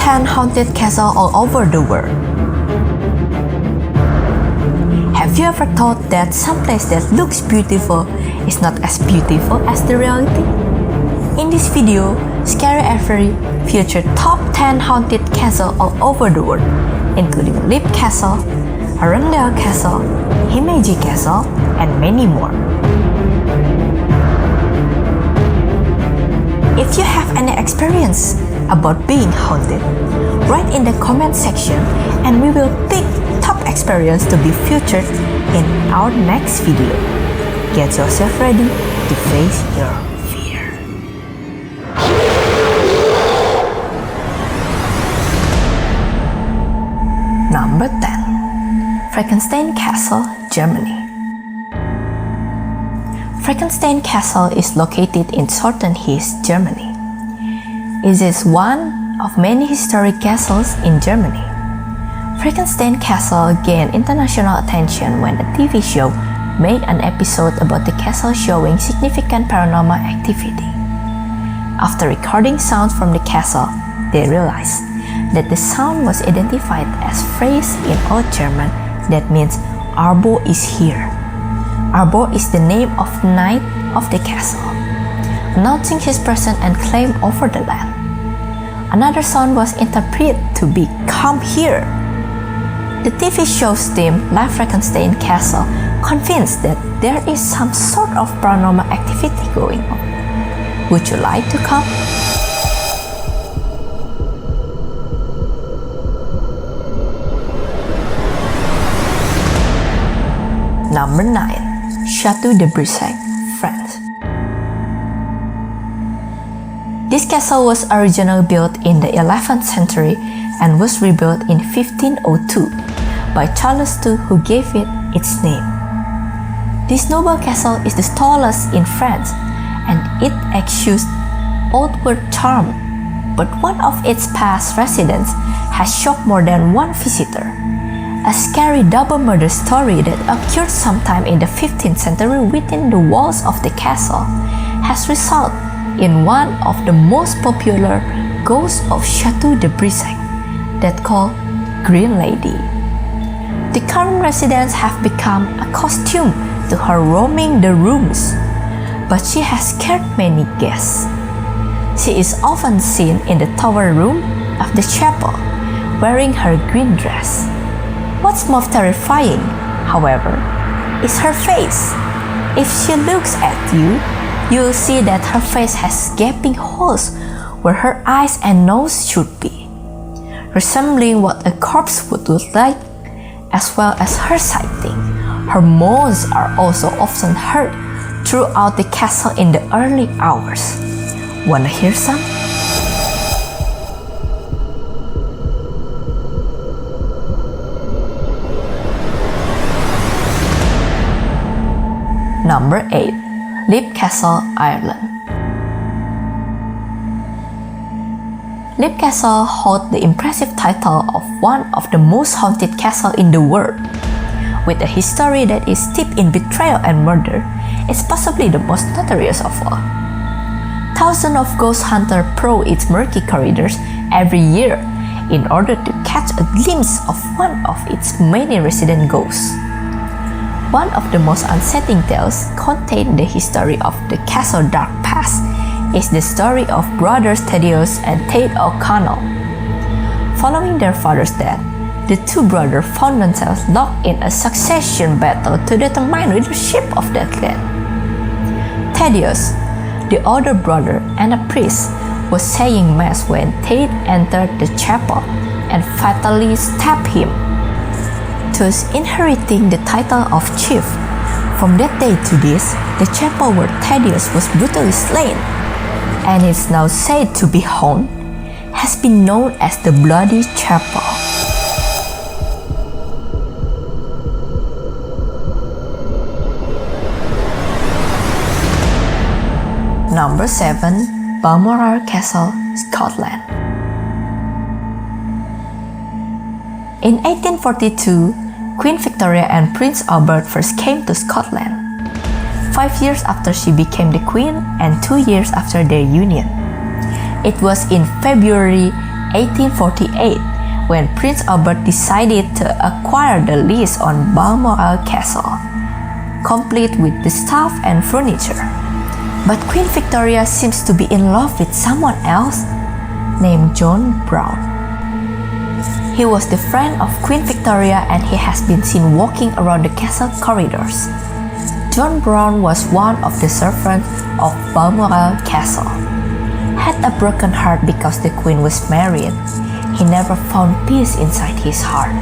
10 haunted castles all over the world. Have you ever thought that some place that looks beautiful is not as beautiful as the reality? In this video, Scary Avery featured top 10 haunted castles all over the world, including Leap Castle, Arendelle Castle, Himeji Castle, and many more. If you have any experience about being haunted, write in the comment section and we will pick top experience to be featured in our next video. Get yourself ready to face your fear. Number 10. Frankenstein Castle, Germany. Frankenstein Castle is located in southern Hesse, Germany. It is one of many historic castles in Germany. Frankenstein Castle gained international attention when a TV show made an episode about the castle showing significant paranormal activity. After recording sounds from the castle, they realized that the sound was identified as phrase in Old German that means Arbo is here. Arbo is the name of the knight of the castle, announcing his presence and claim over the land. Another sound was interpreted to be "Come here." The TV show's team left Frankenstein Castle convinced that there is some sort of paranormal activity going on. Would you like to come? Number 9. Chateau de Brissac, France. This castle was originally built in the 11th century and was rebuilt in 1502 by Charles II, who gave it its name. This noble castle is the tallest in France and it exudes outward charm, but one of its past residents has shocked more than one visitor. A scary double murder story that occurred sometime in the 15th century within the walls of the castle has resulted in one of the most popular ghosts of Chateau de Brissac, that called Green Lady. The current residents have become accustomed to her roaming the rooms, but she has scared many guests. She is often seen in the tower room of the chapel, wearing her green dress. What's most terrifying, however, is her face. If she looks at you, you'll see that her face has gaping holes where her eyes and nose should be, resembling what a corpse would look like, as well as her sighting. Her moans are also often heard throughout the castle in the early hours. Wanna hear some? Number 8. Leap Castle, Ireland. Leap Castle holds the impressive title of one of the most haunted castles in the world. With a history that is steeped in betrayal and murder, it's possibly the most notorious of all. Thousands of ghost hunters prowl its murky corridors every year in order to catch a glimpse of one of its many resident ghosts. One of the most unsettling tales contained the history of the castle's dark past is the story of brothers Thaddeus and Tate O'Connell. Following their father's death, the two brothers found themselves locked in a succession battle to determine leadership of that land. Thaddeus, the older brother and a priest, was saying mass when Tate entered the chapel and fatally stabbed him, thus inheriting the title of chief. From that day to this, the chapel where Thaddeus was brutally slain, and is now said to be haunted, has been known as the Bloody Chapel. Number 7. Balmoral Castle, Scotland. In 1842, Queen Victoria and Prince Albert first came to Scotland, 5 years after she became the queen and 2 years after their union. It was in February 1848 when Prince Albert decided to acquire the lease on Balmoral Castle, complete with the staff and furniture. But Queen Victoria seems to be in love with someone else named John Brown. He was the friend of Queen Victoria and he has been seen walking around the castle corridors. John Brown was one of the servants of Balmoral Castle. Had a broken heart because the Queen was married. He never found peace inside his heart.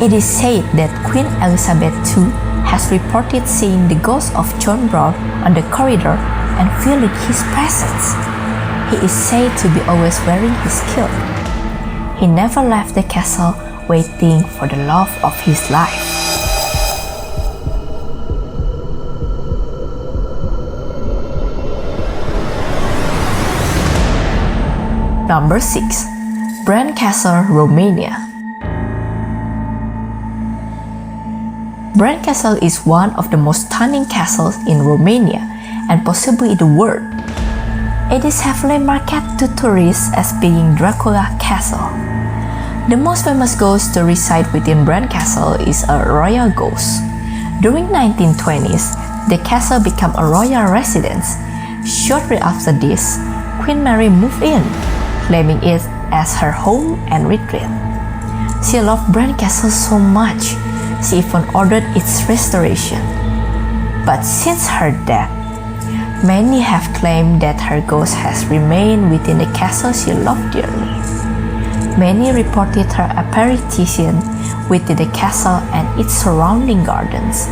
It is said that Queen Elizabeth II has reported seeing the ghost of John Brown on the corridor and feeling his presence. He is said to be always wearing his kilt. He never left the castle waiting for the love of his life. Number 6. Bran Castle, Romania. Bran Castle is one of the most stunning castles in Romania and possibly the world. It is heavily marketed to tourists as being Dracula Castle. The most famous ghost to reside within Bran Castle is a royal ghost. During 1920s, the castle became a royal residence. Shortly after this, Queen Mary moved in, claiming it as her home and retreat. She loved Bran Castle so much, she even ordered its restoration. But since her death, many have claimed that her ghost has remained within the castle she loved dearly. Many reported her apparition within the castle and its surrounding gardens.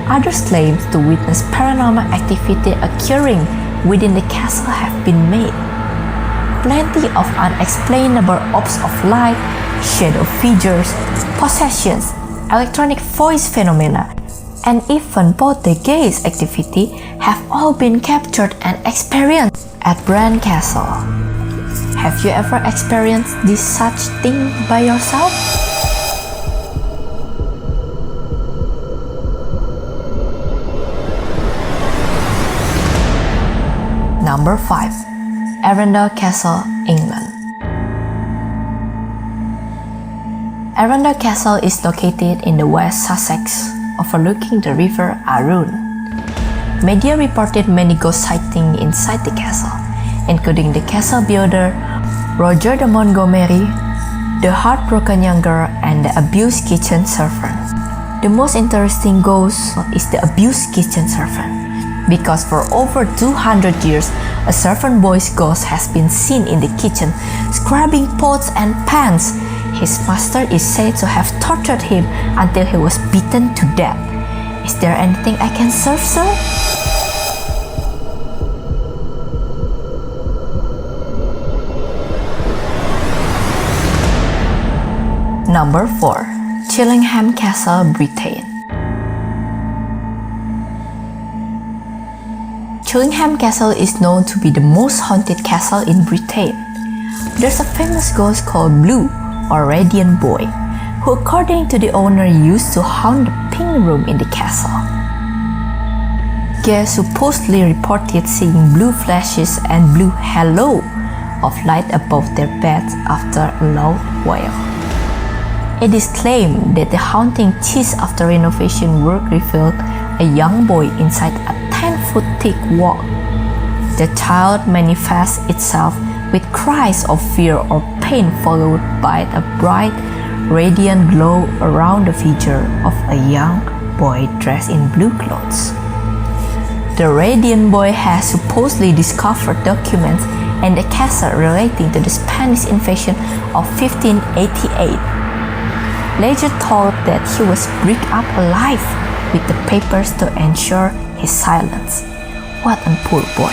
Others claim to witness paranormal activity occurring within the castle have been made. Plenty of unexplainable orbs of light, shadow figures, possessions, electronic voice phenomena, and even poltergeist activity have all been captured and experienced at Bran Castle. Have you ever experienced this such thing by yourself? Number 5. Arendelle Castle, England. Arendelle Castle is located in the West Sussex, overlooking the River Arun. Media reported many ghost sightings inside the castle, including the castle builder, Roger de Montgomery, the heartbroken young girl, and the abused kitchen servant. The most interesting ghost is the abused kitchen servant, because for over 200 years, a servant boy's ghost has been seen in the kitchen, scrubbing pots and pans. His master is said to have tortured him until he was beaten to death. Is there anything I can serve, sir? Number 4. Chillingham Castle, Britain. Chillingham Castle is known to be the most haunted castle in Britain. There's a famous ghost called Blue, or Radiant Boy, who according to the owner used to haunt the pink room in the castle. Guests supposedly reported seeing blue flashes and blue halo of light above their beds after a loud wail. It is claimed that the haunting ceased after renovation work revealed a young boy inside a 10-foot thick wall. The child manifests itself with cries of fear or pain followed by a bright, radiant glow around the figure of a young boy dressed in blue clothes. The Radiant Boy has supposedly discovered documents in the castle relating to the Spanish invasion of 1588. Legend told that he was buried up alive with the papers to ensure his silence. What a poor boy.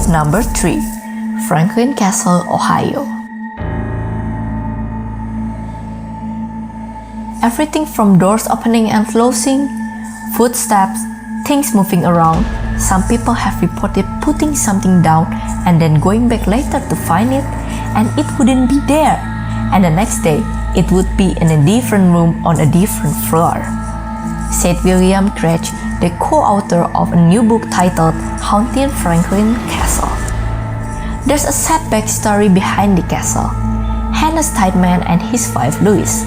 Number 3. Franklin Castle, Ohio. Everything from doors opening and closing, footsteps, things moving around. Some people have reported putting something down and then going back later to find it, and it wouldn't be there. And the next day, it would be in a different room on a different floor. said William Gretsch, the co-author of a new book titled Haunting Franklin Castle. There's a sad backstory behind the castle. Hannes Tideman and his wife Louise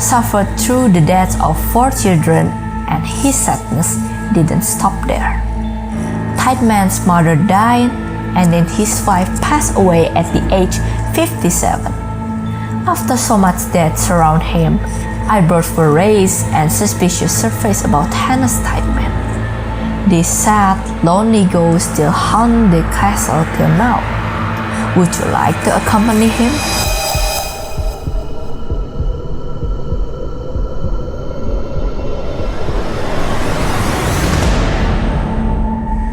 suffered through the deaths of 4 children, and his sadness didn't stop there. Tideman's mother died, and then his wife passed away at the age 57. After so much death surrounded him, eyebrows were raised and suspicious surfaced about Hannes Tideman. This sad, lonely ghost still haunt the castle till now. Would you like to accompany him?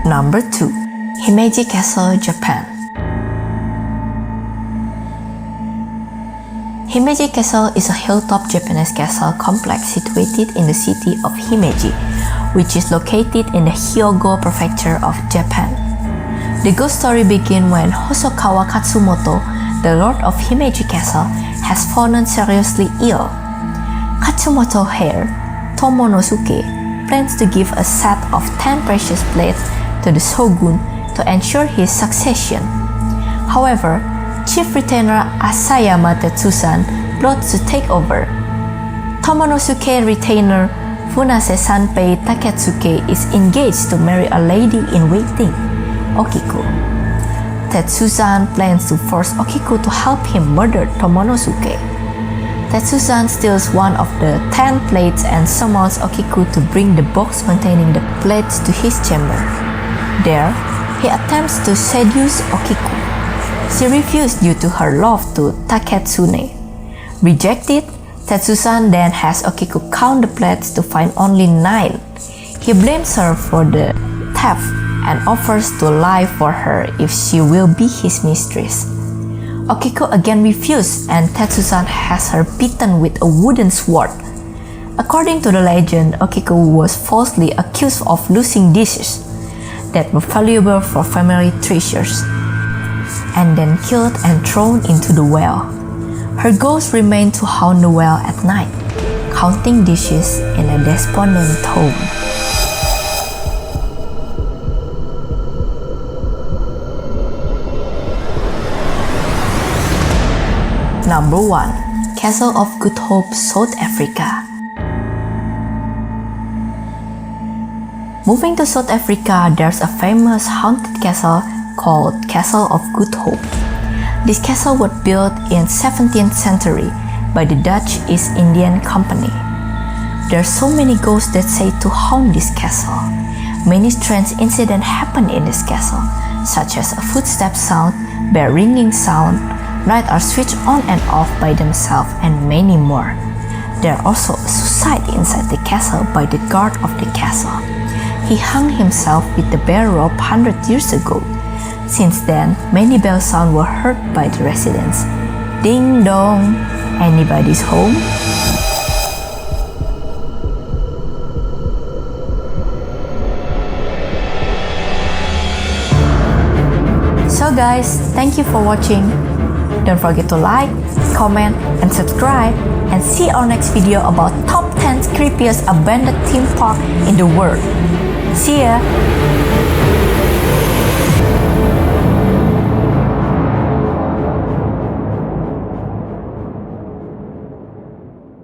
Number 2. Himeji Castle, Japan. Himeji Castle is a hilltop Japanese castle complex situated in the city of Himeji, which is located in the Hyogo prefecture of Japan. The ghost story begins when Hosokawa Katsumoto, the lord of Himeji Castle, has fallen seriously ill. Katsumoto's heir, Tomonosuke, plans to give a set of 10 precious plates to the shogun to ensure his succession. However, chief retainer Asayama Tetsuzan plots to take over. Tomonosuke retainer Funase Sanpei Taketsuke is engaged to marry a lady in waiting, Okiko. Tetsuzan plans to force Okiko to help him murder Tomonosuke. Tetsuzan steals one of the 10 plates and summons Okiko to bring the box containing the plates to his chamber. There, he attempts to seduce Okiko. She refused due to her love to Taketsune. Rejected, Tetsuzan then has Okiko count the plates to find only 9. He blames her for the theft and offers to lie for her if she will be his mistress. Okiko again refused, and Tetsuzan has her beaten with a wooden sword. According to the legend, Okiko was falsely accused of losing dishes that were valuable for family treasures, and then killed and thrown into the well. Her ghost remained to haunt the well at night, counting dishes in a despondent tone. Number 1. Castle of Good Hope, South Africa. Moving to South Africa, there's a famous haunted castle called Castle of Good Hope. This castle was built in 17th century by the Dutch East Indian Company. There are so many ghosts that say to haunt this castle. Many strange incidents happen in this castle, such as a footstep sound, bell ringing sound, lights are switched on and off by themselves, and many more. There are also a suicide inside the castle by the guard of the castle. He hung himself with the bell rope 100 years ago. Since then, many bell sounds were heard by the residents. Ding dong, anybody's home? So guys, thank you for watching. Don't forget to like, comment, and subscribe, and see our next video about top 10 creepiest abandoned theme park in the world. See ya!